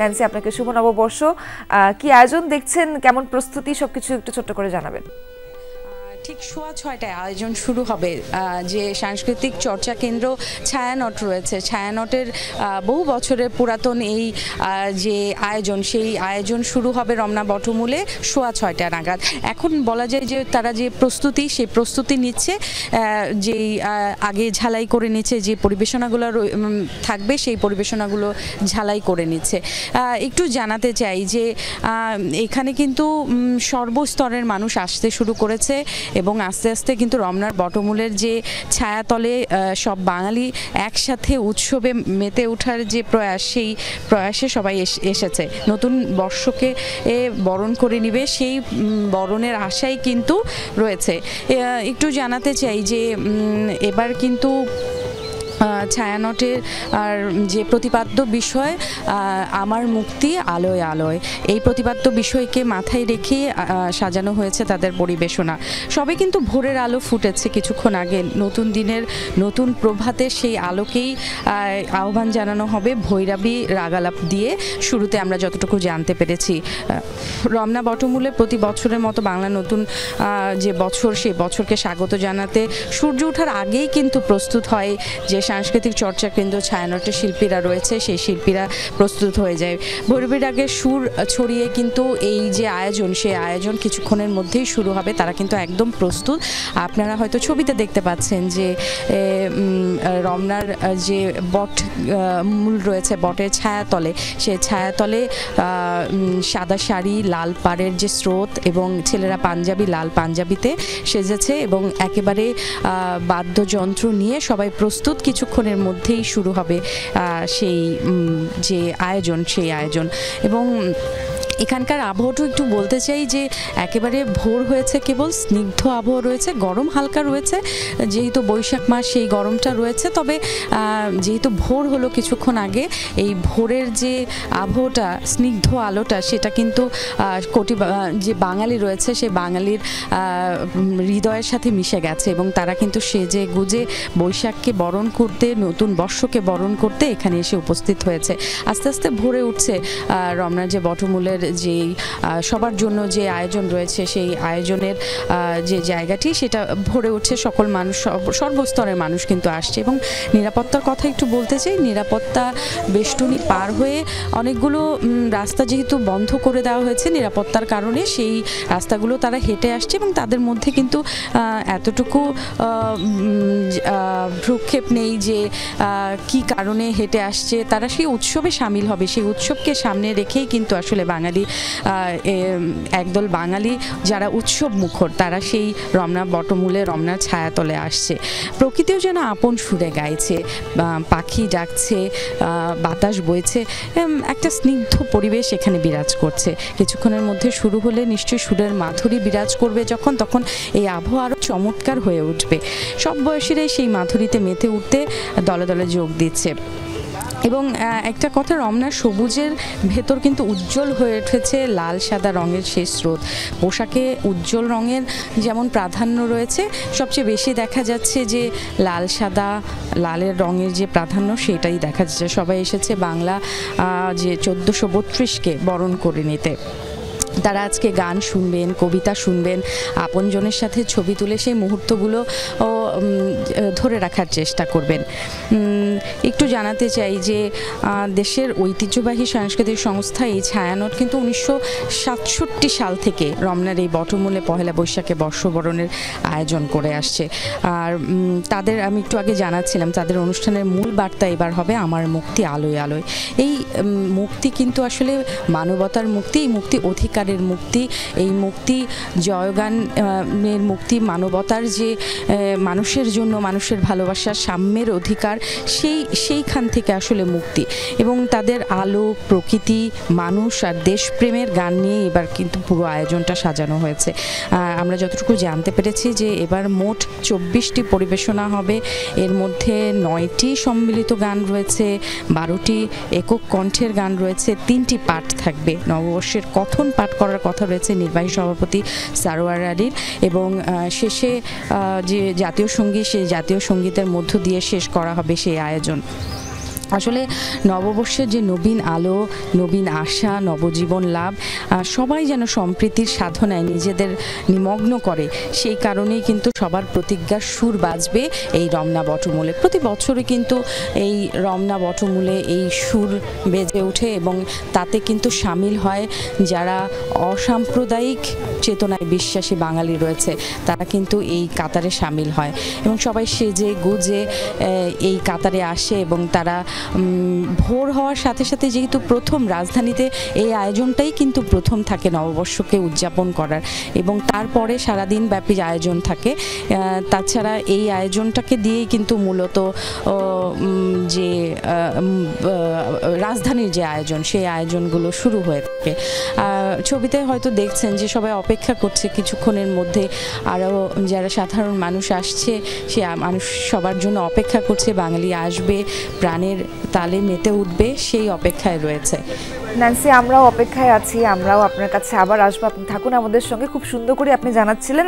Nancy, আপনাকে শুভ নববর্ষ। কি আয়োজন দেখছেন, কেমন প্রস্তুতি, সবকিছু একটু ছোট্ট করে জানাবেন। ঠিক 6:30টায় আয়োজন শুরু হবে। যে সাংস্কৃতিক চর্চা কেন্দ্র ছায়ানট রয়েছে, ছায়ানটের বহু বছরের পুরাতন এই যে আয়োজন, সেই আয়োজন শুরু হবে রমনা বটমূলে 6:30 নাগাদ। এখন বলা যায় যে তারা যে প্রস্তুতি, সেই প্রস্তুতি নিচ্ছে, যেই আগে ঝালাই করে নিচ্ছে, যে পরিবেশনাগুলো থাকবে সেই পরিবেশনাগুলো ঝালাই করে নিচ্ছে। একটু জানাতে চাই যে এখানে কিন্তু সর্বস্তরের মানুষ আসতে শুরু করেছে এবং আস্তে আস্তে কিন্তু রমনার বটমূলের যে ছায়াতলে সব বাঙালি একসাথে উৎসবে মেতে ওঠার যে প্রয়াস, সেই প্রয়াসে সবাই এসেছে। নতুন বর্ষকে বরণ করে নিবে, সেই বরণের আশাই কিন্তু রয়েছে। একটু জানাতে চাই যে এবার কিন্তু ছায়ানটের আর যে প্রতিপাদ্য বিষয় আমার মুক্তি আলোয় আলোয়, এই প্রতিপাদ্য বিষয়কে মাথায় রেখে সাজানো হয়েছে তাদের পরিবেশনা। সবে কিন্তু ভোরের আলো ফুটেছে কিছুক্ষণ আগে, নতুন দিনের নতুন প্রভাতে সেই আলোকেই আহ্বান জানানো হবে ভৈরবী রাগালাপ দিয়ে। শুরুতে আমরা যতটুকু জানতে পেরেছি, রমনা বটমূলে প্রতি বছরের মতো বাংলা নতুন যে বছর, সেই বছরকে স্বাগত জানাতে সূর্য ওঠার আগেই কিন্তু প্রস্তুত হয় যে সাংস্কৃতিক চর্চা কেন্দ্র ছায়ানটের শিল্পীরা রয়েছে, সেই শিল্পীরা প্রস্তুত হয়ে যায়। ভৈরবীর আগে সুর ছড়িয়ে কিন্তু এই যে আয়োজন, সেই আয়োজন কিছুক্ষণের মধ্যেই শুরু হবে। তারা কিন্তু একদম প্রস্তুত। আপনারা হয়তো ছবিতে দেখতে পাচ্ছেন যে রমনার যে বট মূল রয়েছে, বটের ছায়াতলে, সেই ছায়াতলে সাদা শাড়ি, লাল পাড়ের যে স্রোত, এবং ছেলেরা পাঞ্জাবি, লাল পাঞ্জাবিতে সেজেছে এবং একেবারে বাদ্যযন্ত্র নিয়ে সবাই প্রস্তুত। কিছুক্ষণের মধ্যেই শুরু হবে সেই যে আয়োজন, সেই আয়োজন। এবং এখানকার আবহাওয়াটা একটু বলতে চাই যে একেবারে ভোর হয়েছে, কেবল স্নিগ্ধ আবহাওয়া রয়েছে, গরম হালকা রয়েছে, যেহেতু বৈশাখ মাস সেই গরমটা রয়েছে। তবে যেহেতু ভোর হলো কিছুক্ষণ আগে, এই ভোরের যে আবহাওয়াটা, স্নিগ্ধ আলোটা, সেটা কিন্তু কোটি যে বাঙালি রয়েছে সেই বাঙালির হৃদয়ের সাথে মিশে গেছে এবং তারা কিন্তু সেজে গুজে বৈশাখকে বরণ করতে, নতুন বর্ষকে বরণ করতে এখানে এসে উপস্থিত হয়েছে। আস্তে আস্তে ভরে উঠছে রমনার যে বটমূলের যে সবার জন্য যে আয়োজন রয়েছে, সেই আয়োজনের যে জায়গাটি, সেটা ভরে উঠছে। সকল মানুষ, সর্বস্তরের মানুষ কিন্তু আসছে। এবং নিরাপত্তার কথা একটু বলতে চাই। নিরাপত্তা বেষ্টনী পার হয়ে অনেকগুলো রাস্তা যেহেতু বন্ধ করে দেওয়া হয়েছে নিরাপত্তার কারণে, সেই রাস্তাগুলো তারা হেঁটে আসছে এবং তাদের মধ্যে কিন্তু এতটুকু ভ্রুক্ষেপ নেই যে কি কারণে হেঁটে আসছে। তারা সেই উৎসবে সামিল হবে, সেই উৎসবকে সামনে রেখেই কিন্তু আসলে বাঙালি একদল বাঙালি যারা উৎসব মুখর, তারা সেই রমনা বটমূলে, রমনার ছায়াতলে আসছে। প্রকৃতিও যেন আপন সুরে গাইছে, পাখি ডাকছে, বাতাস বইছে, একটা স্নিগ্ধ পরিবেশ এখানে বিরাজ করছে। কিছুক্ষণের মধ্যে শুরু হলে নিশ্চয়ই সুরের মাধুরী বিরাজ করবে যখন, তখন এই আবহাওয়া আরও চমৎকার হয়ে উঠবে। সব বয়সীরাই সেই মাধুরীতে মেতে উঠতে দলে দলে যোগ দিচ্ছে। এবং একটা কথা, রমনার সবুজের ভেতর কিন্তু উজ্জ্বল হয়ে উঠেছে লাল সাদা রঙের সেই স্রোত। পোশাকে উজ্জ্বল রঙের যেমন প্রাধান্য রয়েছে, সবচেয়ে বেশি দেখা যাচ্ছে যে লাল সাদা, লালের রঙের যে প্রাধান্য, সেটাই দেখা যাচ্ছে। সবাই এসেছে বাংলা যে 1432কে বরণ করে নিতে। তারা আজকে গান শুনবেন, কবিতা শুনবেন, আপনজনের সাথে ছবি তুলে সেই মুহূর্তগুলো ধরে রাখার চেষ্টা করবেন। একটু জানাতে চাই যে দেশের ঐতিহ্যবাহী সাংস্কৃতিক সংস্থা এই ছায়ানট কিন্তু 1967 সাল থেকে রমনার এই বটমূলে পহেলা বৈশাখে বর্ষবরণের আয়োজন করে আসছে। আর তাদের আমি একটু আগে জানাচ্ছিলাম, তাদের অনুষ্ঠানের মূল বার্তা এবার হবে আমার মুক্তি আলোয় আলোয়। এই মুক্তি কিন্তু আসলে মানবতার মুক্তি, এই মুক্তি অধিকারের মুক্তি, এই মুক্তি জয়গানের মুক্তি, মানবতার যে মানুষের জন্য মানুষের ভালোবাসা, সাম্যের অধিকার, সেইখান থেকে আসলে মুক্তি। এবং তাদের আলো, প্রকৃতি, মানুষ আর দেশপ্রেমের গান নিয়ে এবার কিন্তু পুরো আয়োজনটা সাজানো হয়েছে। আমরা যতটুকু জানতে পেরেছি যে এবার মোট 24টি পরিবেশনা হবে, এর মধ্যে 9টি সম্মিলিত গান রয়েছে, 12টি একক কণ্ঠের গান রয়েছে, 3টি পাঠ থাকবে। নববর্ষের কথন পাঠ করার কথা রয়েছে নির্বাহী সভাপতি সারোয়ার আলীর, এবং শেষে যে জাতীয় সঙ্গীত, সেই জাতীয় সঙ্গীতের মধ্য দিয়ে শেষ করা হবে সেই আয়োজন। আসলে নববর্ষের যে নবীন আলো, নবীন আশা, নবজীবন লাভ, সবাই যেন সম্প্রীতির সাধনায় নিজেদের নিমগ্ন করে, সেই কারণেই কিন্তু সবার প্রতিজ্ঞার সুর বাজবে এই রমনা বটমূলে। প্রতি বছরই কিন্তু এই রমনা বটমূলে এই সুর বেজে ওঠে এবং তাতে কিন্তু সামিল হয় যারা অসাম্প্রদায়িক চেতনায় বিশ্বাসী বাঙালি রয়েছে, তারা কিন্তু এই কাতারে সামিল হয় এবং সবাই সেজে গুজে এই কাতারে আসে এবং তারা ভোর হওয়ার সাথে সাথে, যেহেতু প্রথম রাজধানীতে এই আয়োজনটাই কিন্তু প্রথম থাকে নববর্ষকে উদযাপন করার, এবং তারপরে সারাদিন ব্যাপী আয়োজন থাকে। তাছাড়া এই আয়োজনটাকে দিয়েই কিন্তু মূলত যে রাজধানীর যে আয়োজন, সেই আয়োজনগুলো শুরু হয়ে থাকে। ছবিতে হয়তো দেখছেন যে সবাই অপেক্ষা করছে কিছুক্ষণের মধ্যে আরও যারা সাধারণ মানুষ আসছে, সে মানুষ সবার জন্য অপেক্ষা করছে, বাঙালি আসবে, প্রাণের তালে মেতে উঠবে, সেই অপেক্ষায় রয়েছে। ন্যান্সি, আমরাও অপেক্ষায় আছি, আমরাও আপনার কাছে আবার আসবো, আপনি থাকুন আমাদের সঙ্গে। খুব সুন্দর করে আপনি জানাচ্ছিলেন